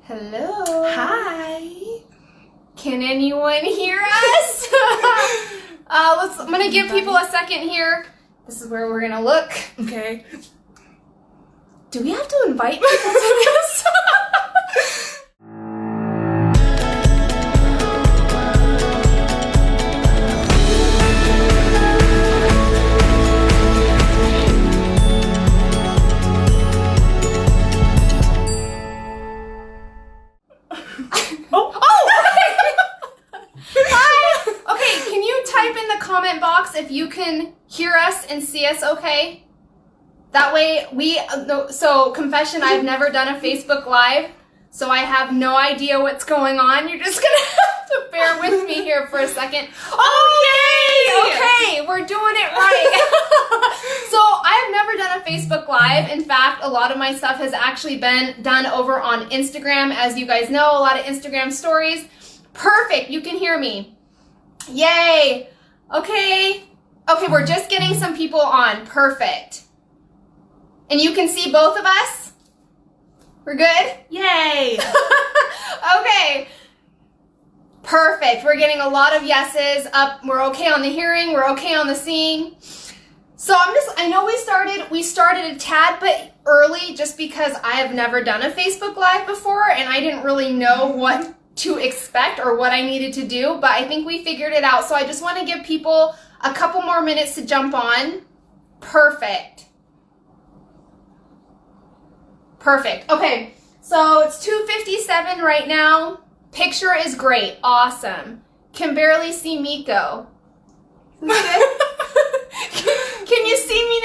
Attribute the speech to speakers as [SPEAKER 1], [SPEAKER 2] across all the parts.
[SPEAKER 1] Hello.
[SPEAKER 2] Hi.
[SPEAKER 1] Can anyone hear us? I'm going to give people a second here. This is where we're going to look.
[SPEAKER 2] Okay.
[SPEAKER 1] Do we have to invite people to this? Comment box if you can hear us and see us okay. That way so confession, I've never done a Facebook Live, so I have no idea what's going on. You're just gonna have to bear with me here for a second. Oh, yay! Okay, we're doing it right. So I've never done a Facebook Live. In fact, a lot of my stuff has actually been done over on Instagram. As you guys know, a lot of Instagram stories. Perfect, you can hear me. Yay! Okay, we're just getting some people on. Perfect. And you can see both of us? We're good?
[SPEAKER 2] Yay!
[SPEAKER 1] Okay. Perfect. We're getting a lot of yeses up. We're okay on the hearing. We're okay on the seeing. So I know we started a tad bit early just because I have never done a Facebook Live before and I didn't really know what to expect or what I needed to do, but I think we figured it out. So I just want to give people a couple more minutes to jump on. Perfect. Okay, so it's 2:57 right now. Picture is great. Awesome. Can barely see Miko. Is this good? Can you see me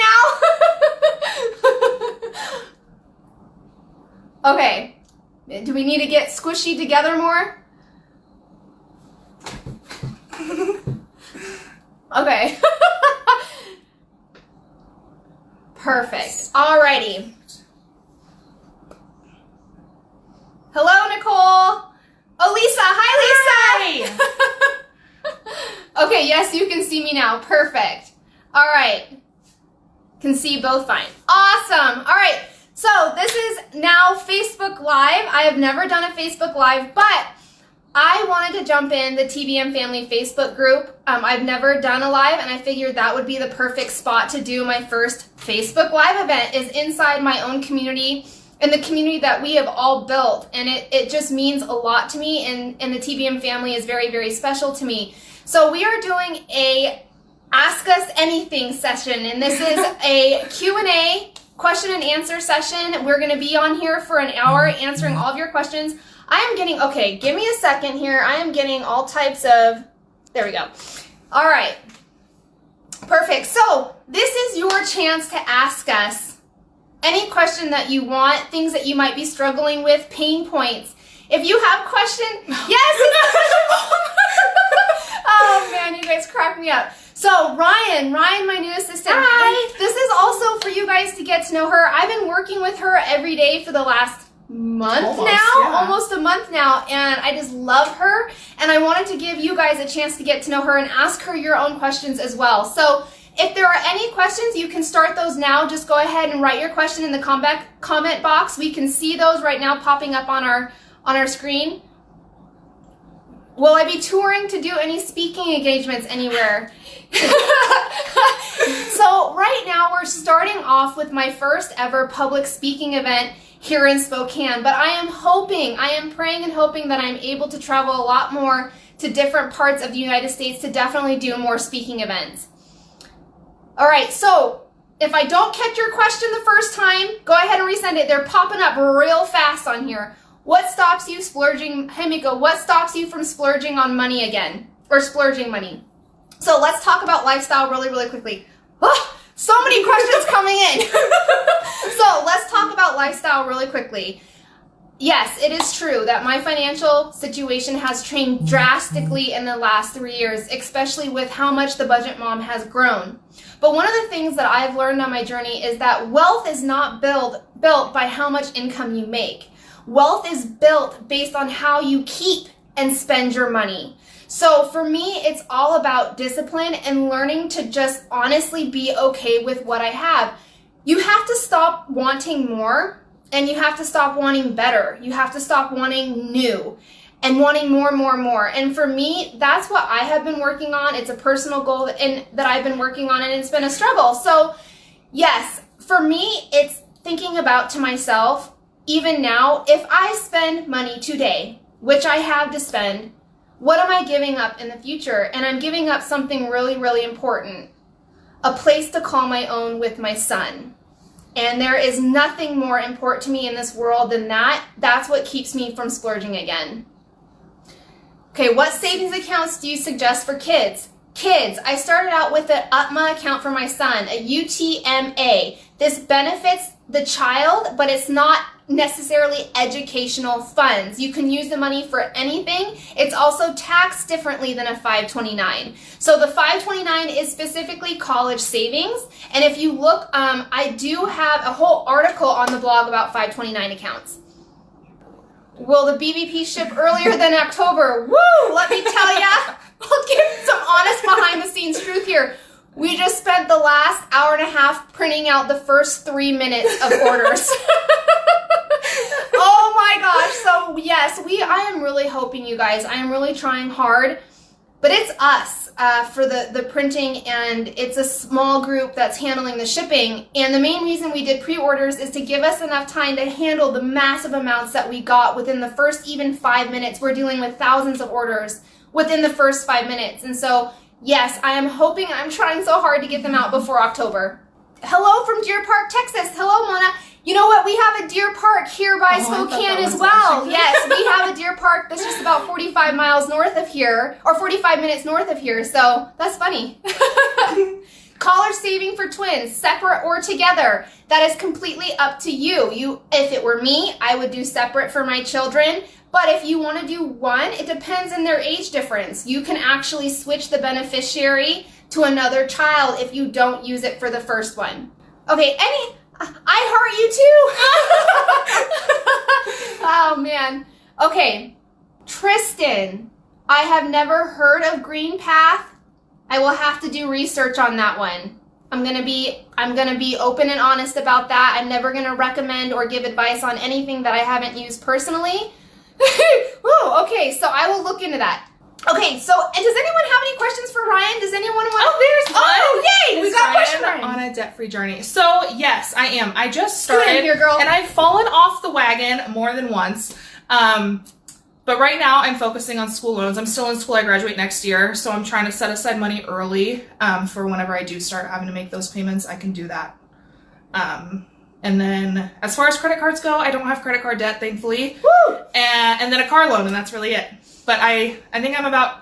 [SPEAKER 1] now? Okay. Do we need to get squishy together more? Okay. Perfect. Alrighty. Hello, Nicole. Oh, Lisa. Hi, Lisa. Hi. Okay, yes, you can see me now. Perfect. All right. Can see both fine. Awesome. All right. So this is now Facebook Live. I have never done a Facebook Live, but I wanted to jump in the TBM Family Facebook group. I've never done a live, and I figured that would be the perfect spot to do my first Facebook Live event, is inside my own community and the community that we have all built. And it just means a lot to me, and the TBM family is very, very special to me. So we are doing a Ask Us Anything session, and this is a Q&A, question and answer session. We're going to be on here for an hour answering all of your questions. I am getting, okay, give me a second here. I am getting all types of, there we go. All right. Perfect. So this is your chance to ask us any question that you want, things that you might be struggling with, pain points. If you have questions, yes. Oh man, you guys crack me up. So Ryan, my new assistant. Hi. This is also for you guys to get to know her. I've been working with her every day for the last almost a month now, and I just love her, and I wanted to give you guys a chance to get to know her and ask her your own questions as well. So if there are any questions, you can start those now. Just go ahead and write your question in the comment box. We can see those right now popping up on our screen. Will I be touring to do any speaking engagements anywhere? So right now we're starting off with my first ever public speaking event here in Spokane, but I am praying and hoping that I'm able to travel a lot more to different parts of the United States to definitely do more speaking events. All right, so if I don't catch your question the first time, go ahead and resend it. They're popping up real fast on here. What stops you splurging? Hey, Miko, what stops you from splurging on money again? Or splurging money? So let's talk about lifestyle really, really quickly. Oh, so many questions coming in. So let's talk about lifestyle really quickly. Yes, it is true that my financial situation has changed drastically in the last 3 years, especially with how much the Budget Mom has grown. But one of the things that I've learned on my journey is that wealth is not built by how much income you make. Wealth is built based on how you keep and spend your money. So for me, it's all about discipline and learning to just honestly be okay with what I have. You have to stop wanting more And you have to stop wanting better. You have to stop wanting new and wanting more and more and more. And for me, that's what I have been working on. It's a personal goal that I've been working on, and it's been a struggle. So yes, for me, it's thinking about to myself, even now, if I spend money today, which I have to spend, what am I giving up in the future? And I'm giving up something really, really important, a place to call my own with my son. And there is nothing more important to me in this world than that. That's what keeps me from splurging again. Okay, what savings accounts do you suggest for kids? Kids, I started out with an UTMA account for my son, a UTMA. This benefits the child, but it's not necessarily educational funds. You can use the money for anything. It's also taxed differently than a 529. So the 529 is specifically college savings. And if you look, I do have a whole article on the blog about 529 accounts. Will the BBP ship earlier than October? Woo! Let me tell ya, I'll give some honest behind the scenes truth here. We just spent the last hour and a half printing out the first 3 minutes of orders. Oh my gosh. So yes, I am really hoping, you guys, I am really trying hard, but it's us for the printing, and it's a small group that's handling the shipping. And the main reason we did pre-orders is to give us enough time to handle the massive amounts that we got within the first even 5 minutes. We're dealing with thousands of orders within the first 5 minutes. And so yes, I am hoping, I'm trying so hard to get them out before October. Hello from Deer Park, Texas. Hello, Mona. You know what? We have a deer park here by Spokane as well. Yes, we have a deer park that's just about 45 miles north of here, or 45 minutes north of here. So that's funny. College saving for twins, separate or together. That is completely up to you. If it were me, I would do separate for my children. But if you want to do one, it depends on their age difference. You can actually switch the beneficiary to another child if you don't use it for the first one. Okay, I heart you too. Oh man. Okay, Tristan, I have never heard of Green Path. I will have to do research on that one. I'm gonna be open and honest about that. I'm never gonna recommend or give advice on anything that I haven't used personally. Whoa, okay, so I will look into that. Okay, so and does anyone have any questions for Ryan? Does anyone want?
[SPEAKER 2] Oh, there's one.
[SPEAKER 1] Oh, yay! We got a question, Ryan.
[SPEAKER 2] On a debt-free journey. So yes, I am. I just started,
[SPEAKER 1] good here, girl.
[SPEAKER 2] And I've fallen off the wagon more than once. But right now I'm focusing on school loans. I'm still in school. I graduate next year, so I'm trying to set aside money early for whenever I do start having to make those payments. I can do that. And then as far as credit cards go, I don't have credit card debt, thankfully.
[SPEAKER 1] Woo!
[SPEAKER 2] And then a car loan, and that's really it. But I think I'm about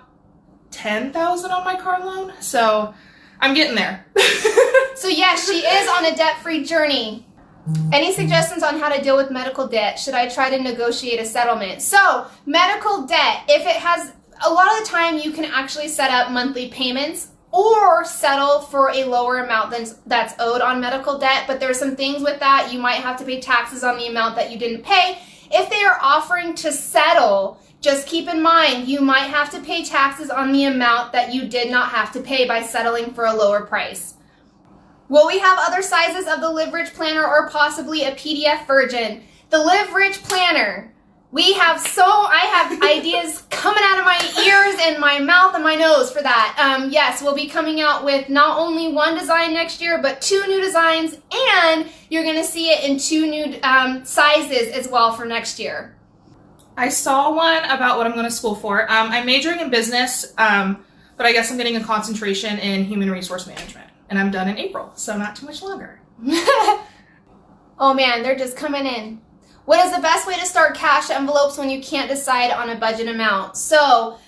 [SPEAKER 2] $10,000 on my car loan, so I'm getting there.
[SPEAKER 1] So yes, she is on a debt-free journey. Any suggestions on how to deal with medical debt? Should I try to negotiate a settlement? So medical debt, if it has, a lot of the time you can actually set up monthly payments or settle for a lower amount that's owed on medical debt. But there's some things with that. You might have to pay taxes on the amount that you didn't pay. If they are offering to settle, just keep in mind, you might have to pay taxes on the amount that you did not have to pay by settling for a lower price. Will we have other sizes of the Live Rich Planner or possibly a PDF version? The Live Rich Planner. I have ideas coming out of my ears and my mouth and my nose for that. Yes, we'll be coming out with not only one design next year, but 2 new designs, and you're going to see it in 2 new sizes as well for next year.
[SPEAKER 2] I saw one about what I'm going to school for. I'm majoring in business, but I guess I'm getting a concentration in human resource management, and I'm done in April, so not too much longer.
[SPEAKER 1] Oh man, they're just coming in. What is the best way to start cash envelopes when you can't decide on a budget amount? So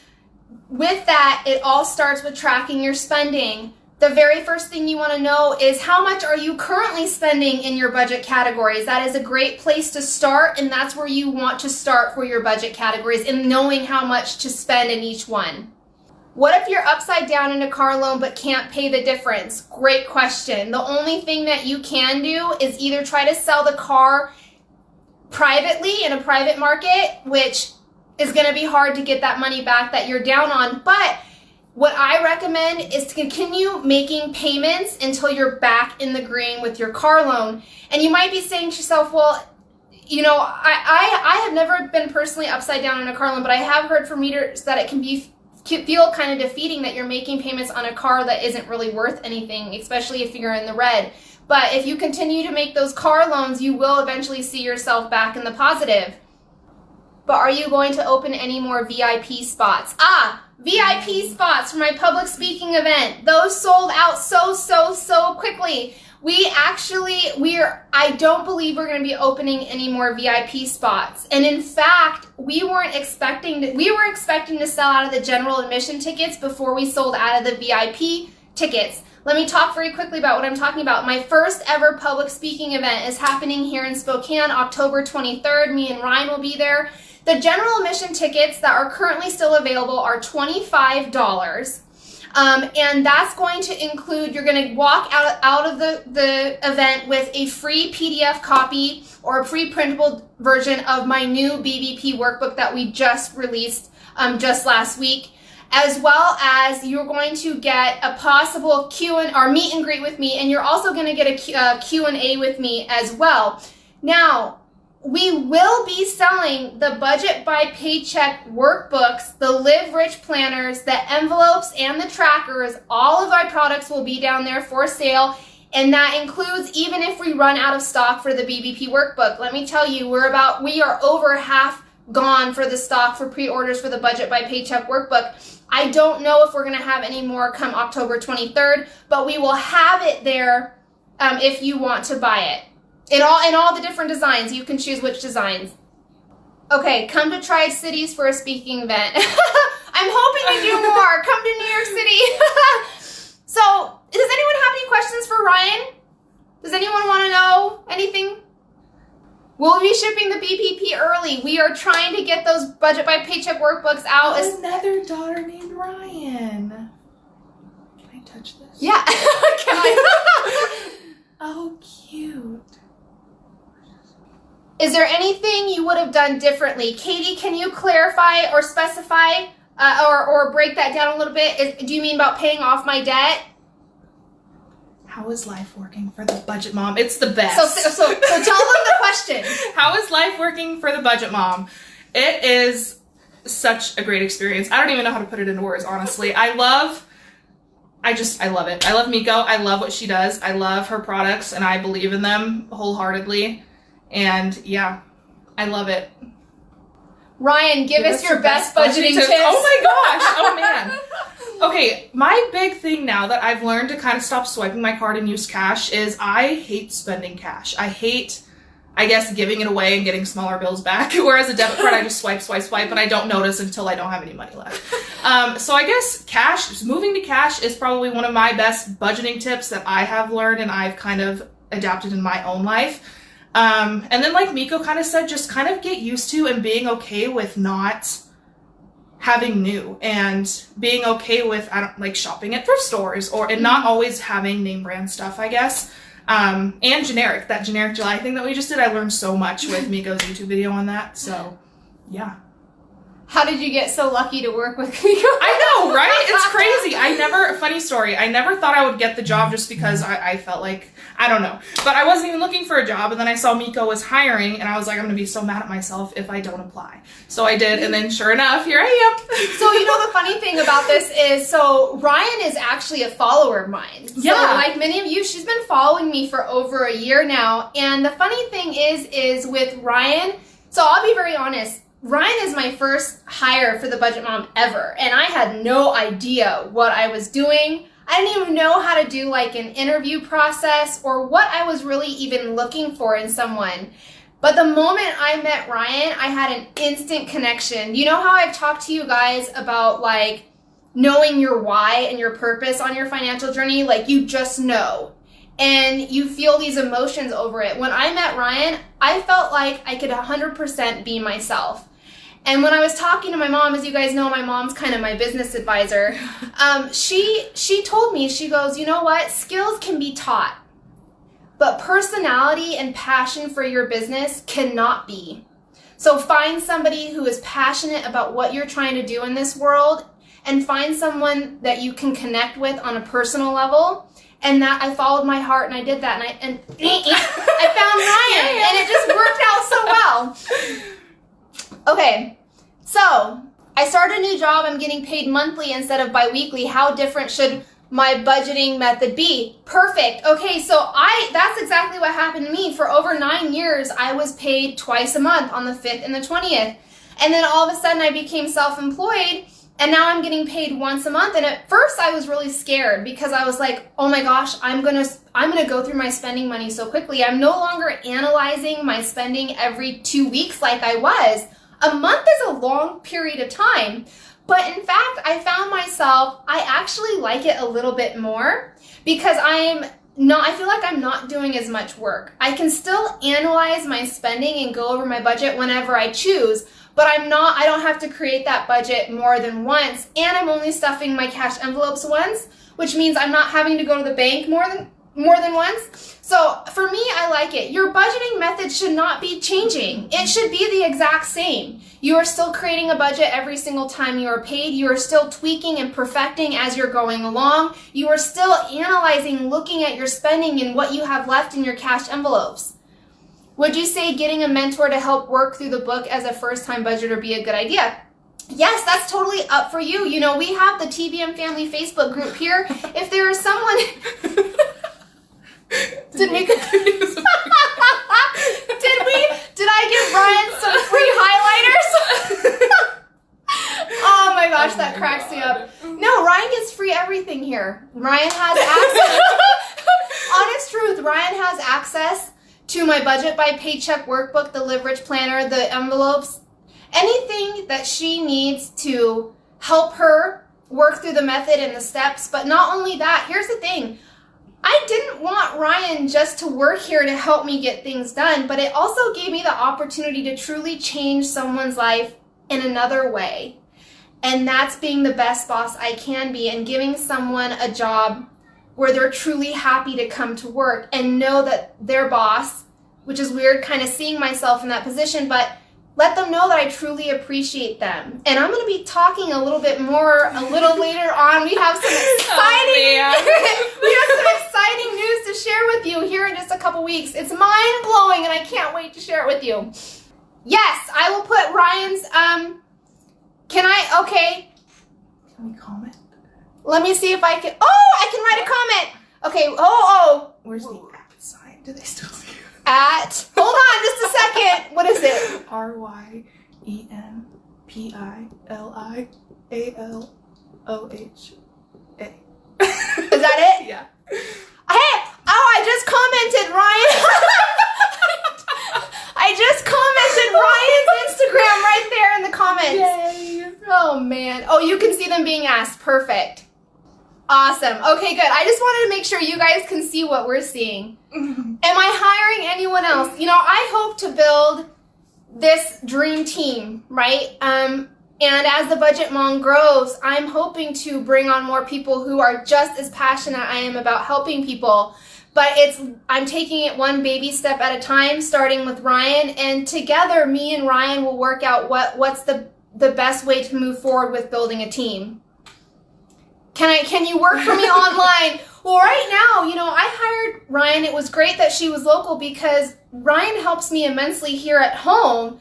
[SPEAKER 1] with that, it all starts with tracking your spending. The very first thing you want to know is how much are you currently spending in your budget categories. That is a great place to start, and that's where you want to start for your budget categories, in knowing how much to spend in each one. What if you're upside down in a car loan but can't pay the difference? Great question. The only thing that you can do is either try to sell the car privately in a private market, which is going to be hard to get that money back that you're down on. But what I recommend is to continue making payments until you're back in the green with your car loan. And you might be saying to yourself, well, you know, I have never been personally upside down on a car loan, but I have heard from readers that it can feel kind of defeating that you're making payments on a car that isn't really worth anything, especially if you're in the red. But if you continue to make those car loans, you will eventually see yourself back in the positive. But are you going to open any more VIP spots? VIP spots for my public speaking event. Those sold out so quickly. I don't believe we're going to be opening any more VIP spots. And in fact, we were expecting to sell out of the general admission tickets before we sold out of the VIP tickets. Let me talk very quickly about what I'm talking about. My first ever public speaking event is happening here in Spokane, October 23rd. Me and Ryan will be there. The general admission tickets that are currently still available are $25. And that's going to include, you're going to walk out of the event with a free PDF copy or a pre-printable version of my new BBP workbook that we just released just last week, as well as you're going to get a possible meet and greet with me, and you're also going to get a Q&A with me as well. Now, we will be selling the budget by paycheck workbooks, the Live Rich planners, the envelopes, and the trackers. All of our products will be down there for sale, and that includes even if we run out of stock for the BBP workbook. Let me tell you, we are over half gone for the stock for pre-orders for the budget by paycheck workbook. I don't know if we're going to have any more come October 23rd, but we will have it there if you want to buy it. In all the different designs, you can choose which designs. Okay, come to Tri-Cities for a speaking event. I'm hoping to do more. Come to New York City. So, does anyone have any questions for Ryan? Does anyone want to know anything? We'll be shipping the BPP early. We are trying to get those budget by paycheck workbooks out.
[SPEAKER 2] Another daughter named Ryan. Can I touch this?
[SPEAKER 1] Yeah. Can I?
[SPEAKER 2] Oh, cute.
[SPEAKER 1] Is there anything you would have done differently? Katie, can you clarify or specify or break that down a little bit? Do you mean about paying off my debt?
[SPEAKER 2] How is life working for the budget mom? It's the best.
[SPEAKER 1] So tell them the question.
[SPEAKER 2] How is life working for the budget mom? It is such a great experience. I don't even know how to put it into words, honestly. I love it. I love Miko. I love what she does. I love her products, and I believe in them wholeheartedly. And yeah, I love it.
[SPEAKER 1] Ryan, give us your best budgeting tips.
[SPEAKER 2] Oh my gosh. Oh man. Okay, my big thing now that I've learned to kind of stop swiping my card and use cash is I hate spending cash. I hate, I guess, giving it away and getting smaller bills back. Whereas a debit card, I just swipe, and I don't notice until I don't have any money left. So I guess moving to cash is probably one of my best budgeting tips that I have learned and I've kind of adapted in my own life. And then like Miko kind of said, just kind of get used to and being okay with not having new and being okay with, shopping at thrift stores and not always having name brand stuff, I guess. And that generic July thing that we just did, I learned so much with Miko's YouTube video on that. So yeah.
[SPEAKER 1] How did you get so lucky to work with Miko?
[SPEAKER 2] I know, right? It's crazy. Funny story, I never thought I would get the job just because I felt like, I don't know. But I wasn't even looking for a job, and then I saw Miko was hiring, and I was like, I'm going to be so mad at myself if I don't apply. So I did, and then sure enough, here I am.
[SPEAKER 1] So, the funny thing about this is, Ryan is actually a follower of mine.
[SPEAKER 2] Yeah.
[SPEAKER 1] So, like many of you, she's been following me for over a year now, and the funny thing is with Ryan, so I'll be very honest, Ryan is my first hire for the Budget Mom ever, and I had no idea what I was doing. I didn't even know how to do like an interview process or what I was really even looking for in someone. But the moment I met Ryan, I had an instant connection. You know how I've talked to you guys about like knowing your why and your purpose on your financial journey? Like you just know. And you feel these emotions over it. When I met Ryan, I felt like I could 100% be myself. And when I was talking to my mom, as you guys know, my mom's kind of my business advisor, she told me, she goes, you know what? Skills can be taught, but personality and passion for your business cannot be. So find somebody who is passionate about what you're trying to do in this world and find someone that you can connect with on a personal level And that I followed my heart and I did that and I found Ryan and it just worked out so well. Okay, so I started a new job. I'm getting paid monthly instead of bi-weekly. How different should my budgeting method be? Perfect. Okay, so that's exactly what happened to me. For over 9 years, I was paid twice a month on the 5th and the 20th. And then all of a sudden I became self-employed and now I'm getting paid once a month. And at first I was really scared because I was like, oh my gosh, I'm gonna go through my spending money so quickly. I'm no longer analyzing my spending every 2 weeks like I was. A month is a long period of time. But in fact, I found myself, I actually like it a little bit more because I feel like I'm not doing as much work. I can still analyze my spending and go over my budget whenever I choose, but I don't have to create that budget more than once, and I'm only stuffing my cash envelopes once, which means I'm not having to go to the bank more than once. So for me, I like it. Your budgeting method should not be changing. It should be the exact same. You are still creating a budget every single time you are paid. You are still tweaking and perfecting as you're going along. You are still analyzing, looking at your spending and what you have left in your cash envelopes. Would you say getting a mentor to help work through the book as a first-time budgeter be a good idea? Yes, that's totally up for you. You know, we have the TBM Family Facebook group here. If there is someone... Did I give Ryan some free highlighters? Oh my gosh, that cracks me up. No, Ryan gets free everything here. Ryan has access. Honest truth, Ryan has access to my budget by paycheck workbook, the leverage planner, the envelopes, anything that she needs to help her work through the method and the steps. But not only that, here's the thing. I didn't want Ryan just to work here to help me get things done, but it also gave me the opportunity to truly change someone's life in another way. And that's being the best boss I can be and giving someone a job where they're truly happy to come to work and know that their boss, which is weird kind of seeing myself in that position, but let them know that I truly appreciate them. And I'm going to be talking a little bit more a little later on. We have some exciting news to share with you here in just a couple weeks. It's mind-blowing and I can't wait to share it with you. Yes, I will put Ryan's, okay.
[SPEAKER 2] Can we comment?
[SPEAKER 1] Let me see if I can, I can write a comment. Okay,
[SPEAKER 2] Where's the at sign? Do they still see it?
[SPEAKER 1] Hold on just a second. What is it?
[SPEAKER 2] RYENPILIALOHA.
[SPEAKER 1] Is that it?
[SPEAKER 2] Yeah.
[SPEAKER 1] Hey, I just commented, Ryan. I just commented Ryan's Instagram right there in the comments.
[SPEAKER 2] Yay.
[SPEAKER 1] Oh, man. Oh, you can see them being asked. Perfect. Awesome. Okay, good. I just wanted to make sure you guys can see what we're seeing. Am I hiring anyone else? You know, I hope to build this dream team, right? And as the Budget Mom grows, I'm hoping to bring on more people who are just as passionate I am about helping people. But I'm taking it one baby step at a time, starting with Ryan, and together, me and Ryan will work out what's the best way to move forward with building a team. Can you work for me online? Well, right now, you know, I hired Ryan. It was great that she was local because Ryan helps me immensely here at home.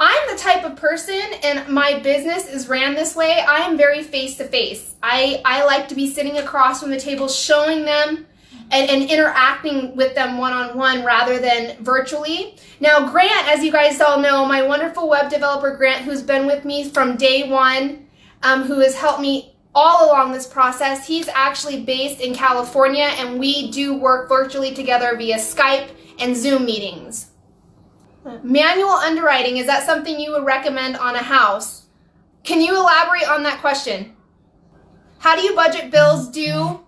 [SPEAKER 1] I'm the type of person, and my business is ran this way, I'm very face-to-face. I like to be sitting across from the table, showing them and interacting with them one-on-one rather than virtually. Now, Grant, as you guys all know, my wonderful web developer Grant, who's been with me from day one, who has helped me all along this process, he's actually based in California, and we do work virtually together via Skype and Zoom meetings. Manual underwriting, is that something you would recommend on a house? Can you elaborate on that question? How do you budget bills due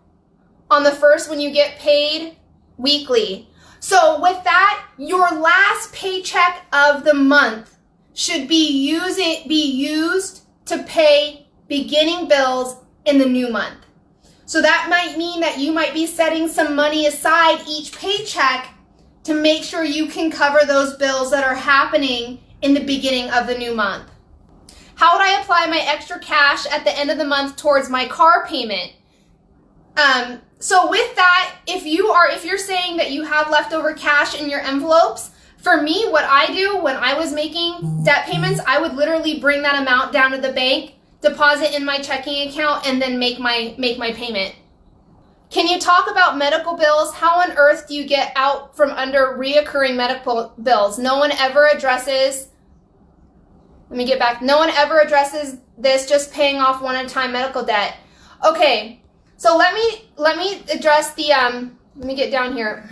[SPEAKER 1] on the first when you get paid weekly? So with that, your last paycheck of the month should be used to pay beginning bills in the new month. So that might mean that you might be setting some money aside each paycheck to make sure you can cover those bills that are happening in the beginning of the new month. How would I apply my extra cash at the end of the month towards my car payment? So with that, if you're saying that you have leftover cash in your envelopes, for me, what I do when I was making debt payments, I would literally bring that amount down to the bank, deposit in my checking account, and then make my payment. Can you talk about medical bills? How on earth do you get out from under reoccurring medical bills? No one ever addresses, no one ever addresses this, just paying off one-time medical debt. Okay, so let me address the, let me get down here.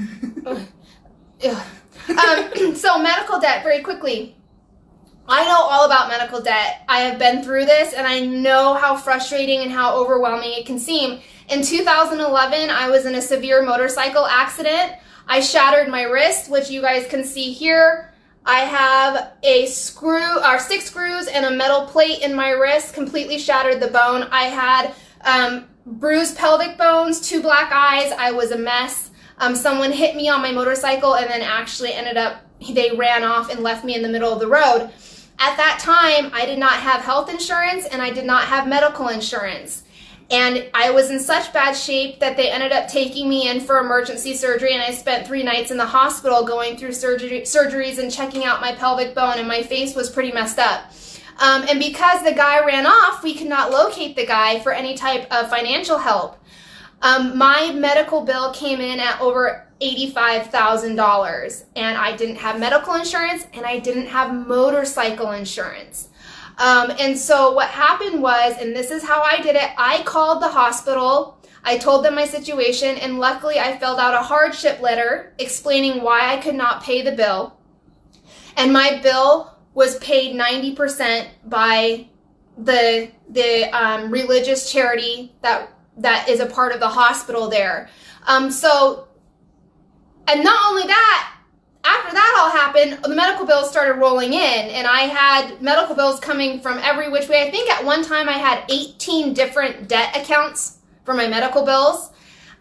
[SPEAKER 1] So medical debt, very quickly. I know all about medical debt. I have been through this, and I know how frustrating and how overwhelming it can seem. In 2011, I was in a severe motorcycle accident. I shattered my wrist, which you guys can see here. I have a 6 screws and a metal plate in my wrist, completely shattered the bone. I had bruised pelvic bones, 2 black eyes. I was a mess. Someone hit me on my motorcycle and then actually they ran off and left me in the middle of the road. At that time, I did not have health insurance and I did not have medical insurance. And I was in such bad shape that they ended up taking me in for emergency surgery, and I spent 3 nights in the hospital going through surgeries and checking out my pelvic bone, and my face was pretty messed up. And because the guy ran off, we could not locate the guy for any type of financial help. My medical bill came in at over $85,000, and I didn't have medical insurance and I didn't have motorcycle insurance. And so what happened was, and this is how I did it, I called the hospital, I told them my situation, and luckily I filled out a hardship letter explaining why I could not pay the bill. And my bill was paid 90% by the religious charity that is a part of the hospital there. And not only that, after that all happened, the medical bills started rolling in, and I had medical bills coming from every which way. I think at one time I had 18 different debt accounts for my medical bills.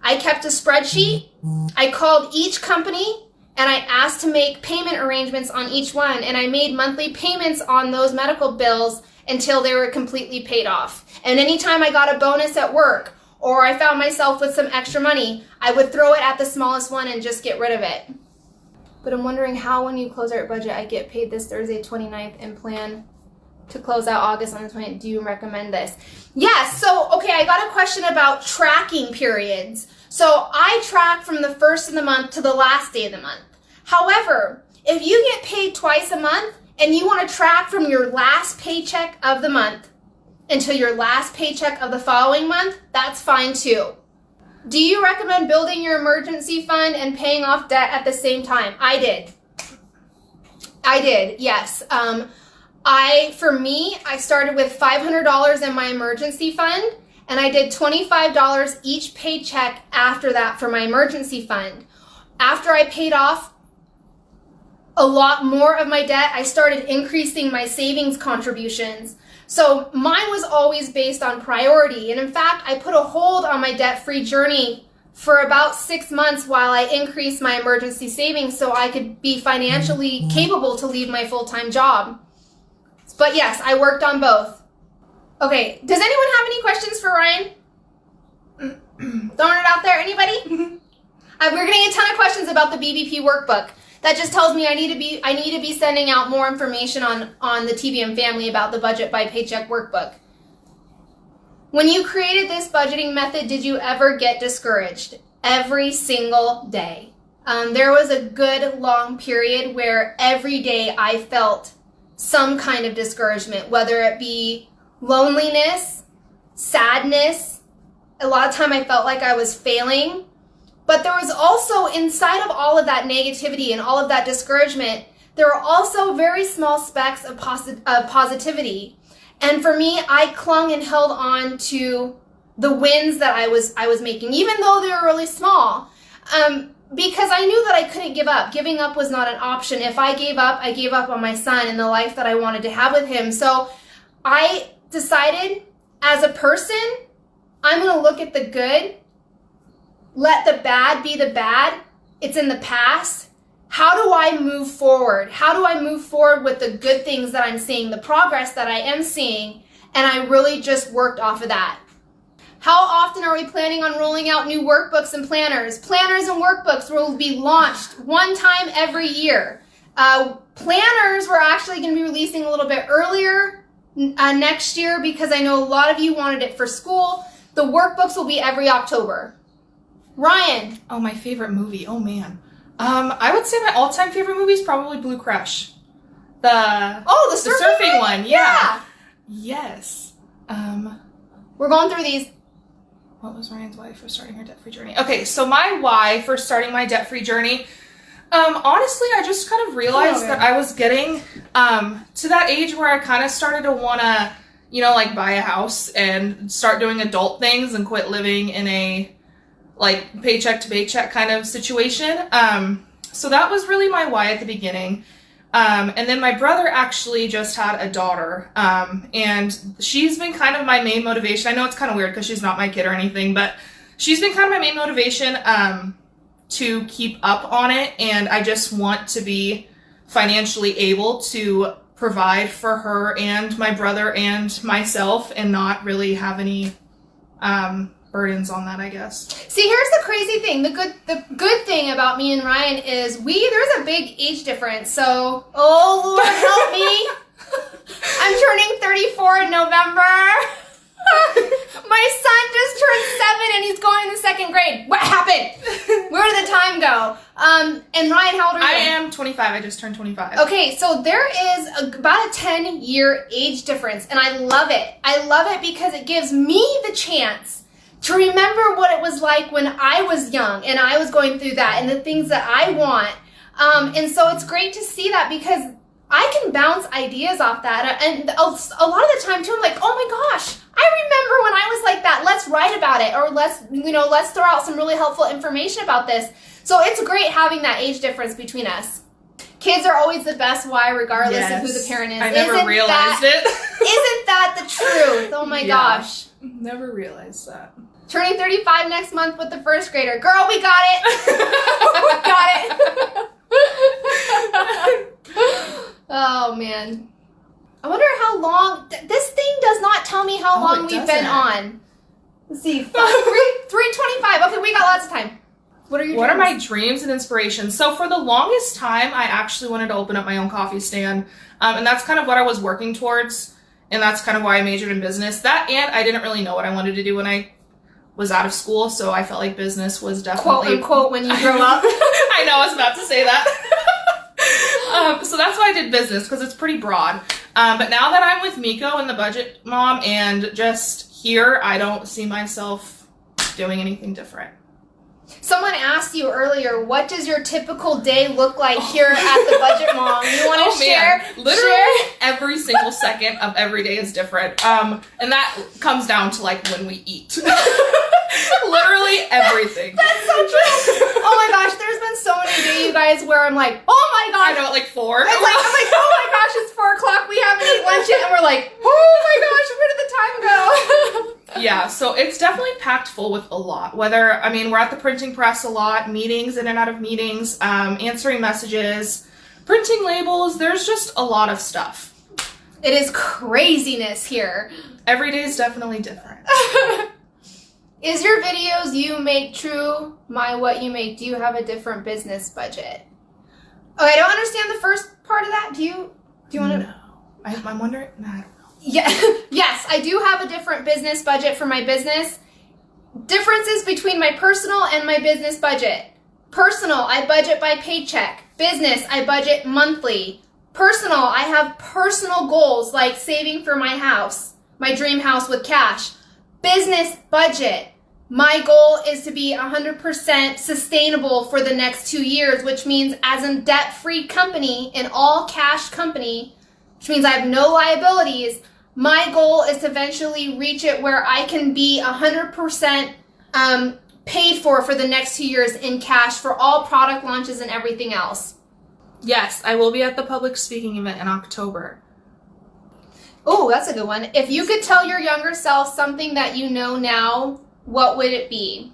[SPEAKER 1] I kept a spreadsheet. I called each company and I asked to make payment arrangements on each one, and I made monthly payments on those medical bills until they were completely paid off. And anytime I got a bonus at work, or I found myself with some extra money, I would throw it at the smallest one and just get rid of it. But I'm wondering how, when you close out your budget, I get paid this Thursday 29th and plan to close out August on the 20th. Do you recommend this? Yes. So, okay, I got a question about tracking periods. So I track from the first of the month to the last day of the month. However, if you get paid twice a month and you want to track from your last paycheck of the month until your last paycheck of the following month, that's fine too. Do you recommend building your emergency fund and paying off debt at the same time? I did, yes. For me, I started with $500 in my emergency fund, and I did $25 each paycheck after that for my emergency fund. After I paid off a lot more of my debt, I started increasing my savings contributions. So mine was always based on priority. And in fact, I put a hold on my debt-free journey for about 6 months while I increased my emergency savings so I could be financially capable to leave my full-time job. But yes, I worked on both. Okay, does anyone have any questions for Ryan? Throwing it out there, anybody? We're getting a ton of questions about the BBP workbook. That just tells me I need to be sending out more information on the TBM family about the budget by paycheck workbook. When you created this budgeting method, did you ever get discouraged? Every single day. There was a good long period where every day I felt some kind of discouragement, whether it be loneliness, sadness. A lot of time I felt like I was failing. But there was also, inside of all of that negativity and all of that discouragement, there were also very small specks of positivity. And for me, I clung and held on to the wins that I was making, even though they were really small, because I knew that I couldn't give up. Giving up was not an option. If I gave up on my son and the life that I wanted to have with him. So I decided, as a person, I'm going to look at the good. Let the bad be the bad. It's in the past. How do I move forward? How do I move forward with the good things that I'm seeing, the progress that I am seeing? And I really just worked off of that. How often are we planning on rolling out new workbooks and planners? Planners and workbooks will be launched one time every year. Planners we're actually going to be releasing a little bit earlier next year because I know a lot of you wanted it for school. The workbooks will be every October. Ryan.
[SPEAKER 2] Oh, my favorite movie. Oh, man. I would say my all-time favorite movie is probably Blue Crush. The surfing one. Yeah. Yes.
[SPEAKER 1] We're going through these.
[SPEAKER 2] What was Ryan's why for starting her debt-free journey? Okay, so my why for starting my debt-free journey, honestly, I just kind of realized that I was getting to that age where I kind of started to want to, like buy a house and start doing adult things and quit living in a like paycheck to paycheck kind of situation. So that was really my why at the beginning. And then my brother actually just had a daughter, and she's been kind of my main motivation. I know it's kind of weird because she's not my kid or anything, but she's been kind of my main motivation to keep up on it, and I just want to be financially able to provide for her and my brother and myself and not really have any burdens on that, I guess.
[SPEAKER 1] See, here's the crazy thing. The good thing about me and Ryan is there's a big age difference. So, oh Lord help me. I'm turning 34 in November. My son just turned 7 and he's going to 2nd grade. What happened? Where did the time go? And Ryan, how old are you?
[SPEAKER 2] I am 25. I just turned 25.
[SPEAKER 1] Okay, so there is about a 10-year age difference, and I love it. I love it because it gives me the chance to remember what it was like when I was young and I was going through that and the things that I want. And so it's great to see that because I can bounce ideas off that. And a lot of the time too, I'm like, oh my gosh, I remember when I was like that. Let's write about it, or let's throw out some really helpful information about this. So it's great having that age difference between us. Kids are always the best why, regardless of who the parent is.
[SPEAKER 2] I never realized it.
[SPEAKER 1] Isn't that the truth? Oh my gosh.
[SPEAKER 2] Never realized that.
[SPEAKER 1] Turning 35 next month with the 1st grader. Girl, we got it. We got it. Oh, man. I wonder how long... This thing does not tell me how long we've been on. Let's see. 3:25. Okay, we got lots of time. What are
[SPEAKER 2] my dreams and inspirations? So for the longest time, I actually wanted to open up my own coffee stand. And that's kind of what I was working towards. And that's kind of why I majored in business. That, and I didn't really know what I wanted to do when I was out of school, so I felt like business was definitely...
[SPEAKER 1] Quote, unquote, when you grow up.
[SPEAKER 2] I know, I was about to say that. So that's why I did business, because it's pretty broad. But now that I'm with Miko and the Budget Mom and just here, I don't see myself doing anything different.
[SPEAKER 1] Someone asked you earlier, what does your typical day look like here at the Budget Mom? You want to share?
[SPEAKER 2] Man. Literally every single second of every day is different. And that comes down to like when we eat. Literally everything.
[SPEAKER 1] That's so true. Oh my gosh, there's been so many days, you guys, where I'm like, oh my gosh.
[SPEAKER 2] I know, at like 4.
[SPEAKER 1] I'm like, oh my gosh, it's 4 o'clock. We haven't eaten lunch yet. And we're like, oh my gosh, where did the time go?
[SPEAKER 2] Yeah, so it's definitely packed full with a lot. We're at the printing press a lot, meetings, in and out of meetings, answering messages, printing labels. There's just a lot of stuff.
[SPEAKER 1] It is craziness here.
[SPEAKER 2] Every day is definitely different.
[SPEAKER 1] Is your videos you make true what you make? Do you have a different business budget? Oh, I don't understand the first part of that. Do you want to?
[SPEAKER 2] No. I'm wondering. No, I don't know.
[SPEAKER 1] Yeah. Yes, I do have a different business budget for my business. Differences between my personal and my business budget. Personal, I budget by paycheck. Business, I budget monthly. Personal, I have personal goals like saving for my house, my dream house with cash. Business budget. My goal is to be 100% sustainable for the next 2 years, which means as a debt-free company, an all-cash company, which means I have no liabilities, my goal is to eventually reach it where I can be 100% paid for the next 2 years in cash for all product launches and everything else.
[SPEAKER 2] Yes, I will be at the public speaking event in October.
[SPEAKER 1] Oh, that's a good one. If you could tell your younger self something that you know now, what would it be?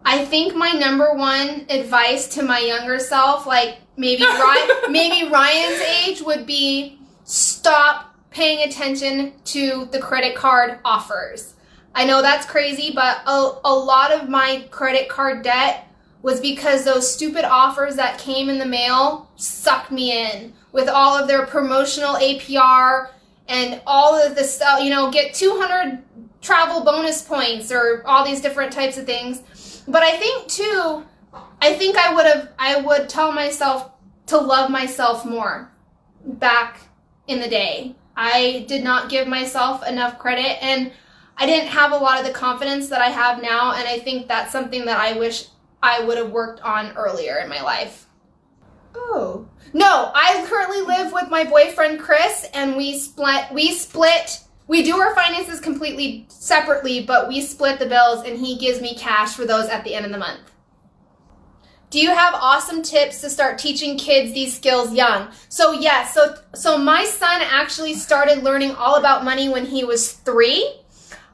[SPEAKER 1] I think my number one advice to my younger self, like maybe Ryan's age, would be stop paying attention to the credit card offers. I know that's crazy, but a lot of my credit card debt was because those stupid offers that came in the mail sucked me in with all of their promotional APR and all of the stuff, you know, get 200 travel bonus points or all these different types of things. But I think too, I would tell myself to love myself more back in the day. I did not give myself enough credit, and I didn't have a lot of the confidence that I have now, and I think that's something that I wish I would have worked on earlier in my life. Oh. No, I currently live with my boyfriend Chris, and we do our finances completely separately, but we split the bills, and he gives me cash for those at the end of the month. Do you have awesome tips to start teaching kids these skills young? So yes, so my son actually started learning all about money when he was 3.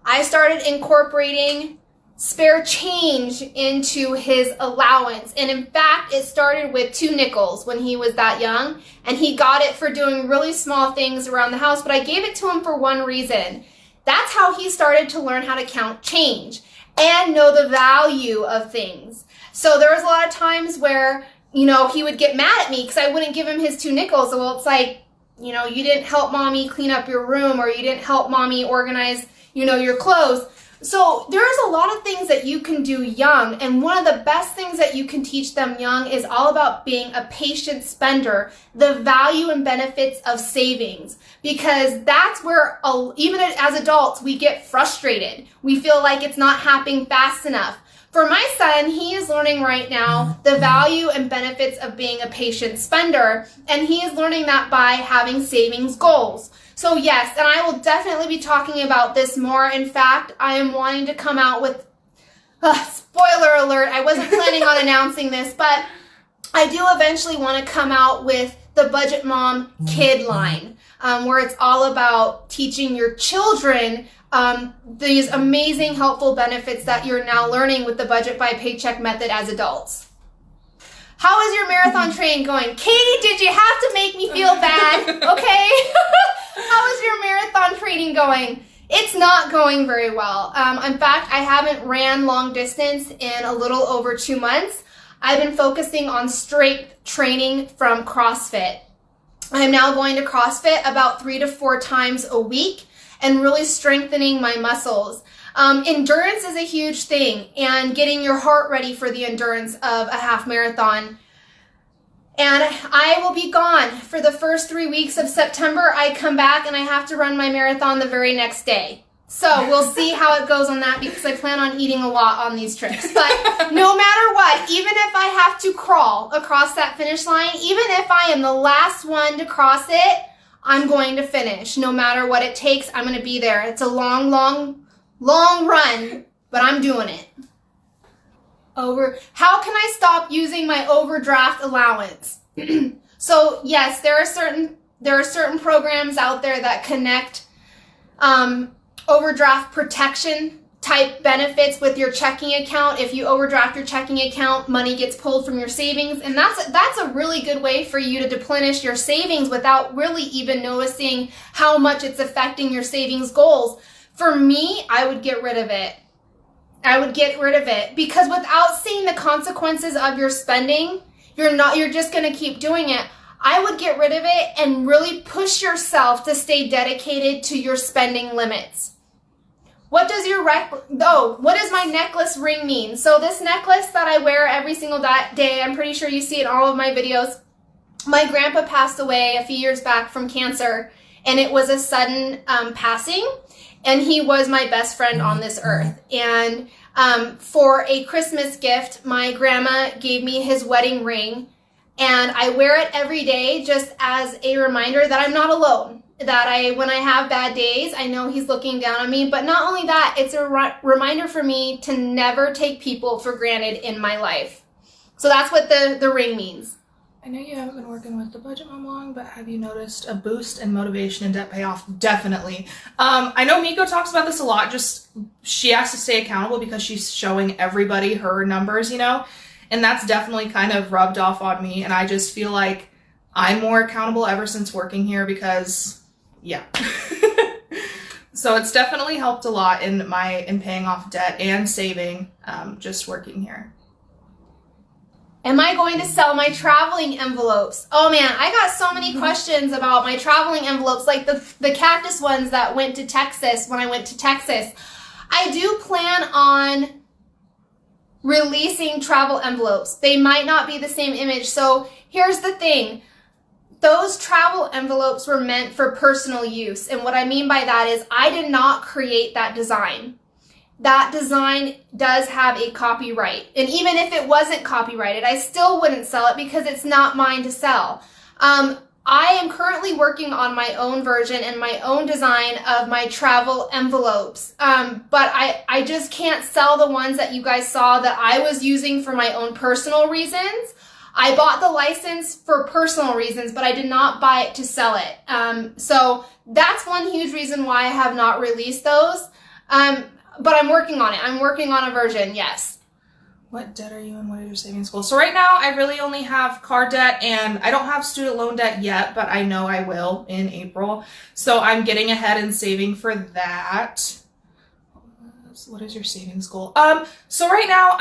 [SPEAKER 1] I started incorporating spare change into his allowance. And in fact, it started with 2 nickels when he was that young. And he got it for doing really small things around the house, but I gave it to him for one reason. That's how he started to learn how to count change and know the value of things. So there was a lot of times where, you know, he would get mad at me because I wouldn't give him his 2 nickels. Well, it's like, you know, you didn't help mommy clean up your room, or you didn't help mommy organize, you know, your clothes. So there's a lot of things that you can do young, and one of the best things that you can teach them young is all about being a patient spender, the value and benefits of savings, because that's where, even as adults, we get frustrated. We feel like it's not happening fast enough. For my son, he is learning right now the value and benefits of being a patient spender, and he is learning that by having savings goals. So yes, and I will definitely be talking about this more. In fact, I am wanting to come out with, spoiler alert, I wasn't planning on announcing this, but I do eventually want to come out with the Budget Mom Kid line, where it's all about teaching your children these amazing helpful benefits that you're now learning with the budget by paycheck method as adults. How is your marathon training going? Katie, did you have to make me feel bad? Okay. How is your marathon training going? It's not going very well. In fact, I haven't ran long distance in a little over 2 months. I've been focusing on strength training from CrossFit. I'm now going to CrossFit about 3 to 4 times a week and really strengthening my muscles. Endurance is a huge thing, and getting your heart ready for the endurance of a half marathon. And I will be gone for the first 3 weeks of September. I come back and I have to run my marathon the very next day. So we'll see how it goes on that, because I plan on eating a lot on these trips. But no matter what, even if I have to crawl across that finish line, even if I am the last one to cross it, I'm going to finish. No matter what it takes, I'm going to be there. It's a long, long, long run, but I'm doing it. How can I stop using my overdraft allowance? So yes, there are certain programs out there that connect overdraft protection type benefits with your checking account. If you overdraft your checking account, money gets pulled from your savings, and that's a really good way for you to deplenish your savings without really even noticing how much it's affecting your savings goals. For me, I would get rid of it. I would get rid of it, because without seeing the consequences of your spending, you're just going to keep doing it. I would get rid of it and really push yourself to stay dedicated to your spending limits. What does my necklace ring mean? So this necklace that I wear every single day, I'm pretty sure you see it in all of my videos. My grandpa passed away a few years back from cancer, and it was a sudden passing, and he was my best friend on this earth. And for a Christmas gift, my grandma gave me his wedding ring, and I wear it every day just as a reminder that I'm not alone. That when I have bad days, I know he's looking down on me. But not only that, it's a reminder for me to never take people for granted in my life. So that's what the ring means.
[SPEAKER 2] I know you haven't been working with the Budget Mom long, but have you noticed a boost in motivation and debt payoff? Definitely. I know Miko talks about this a lot. Just she has to stay accountable because she's showing everybody her numbers, you know? And that's definitely kind of rubbed off on me. And I just feel like I'm more accountable ever since working here because, yeah. So it's definitely helped a lot in paying off debt and saving, just working here.
[SPEAKER 1] Am I going to sell my traveling envelopes? Oh man, I got so many questions about my traveling envelopes, like the cactus ones that went to Texas when I went to Texas. I do plan on releasing travel envelopes. They might not be the same image. So here's the thing. Those travel envelopes were meant for personal use. And what I mean by that is I did not create that design. That design does have a copyright. And even if it wasn't copyrighted, I still wouldn't sell it because it's not mine to sell. I am currently working on my own version and my own design of my travel envelopes. But I just can't sell the ones that you guys saw that I was using for my own personal reasons. I bought the license for personal reasons, but I did not buy it to sell it. So that's one huge reason why I have not released those. But I'm working on it. I'm working on a version, yes.
[SPEAKER 2] What debt are you in? What are your savings goals? So right now, I really only have car debt, and I don't have student loan debt yet, but I know I will in April. So I'm getting ahead and saving for that. What is your savings goal? So right now,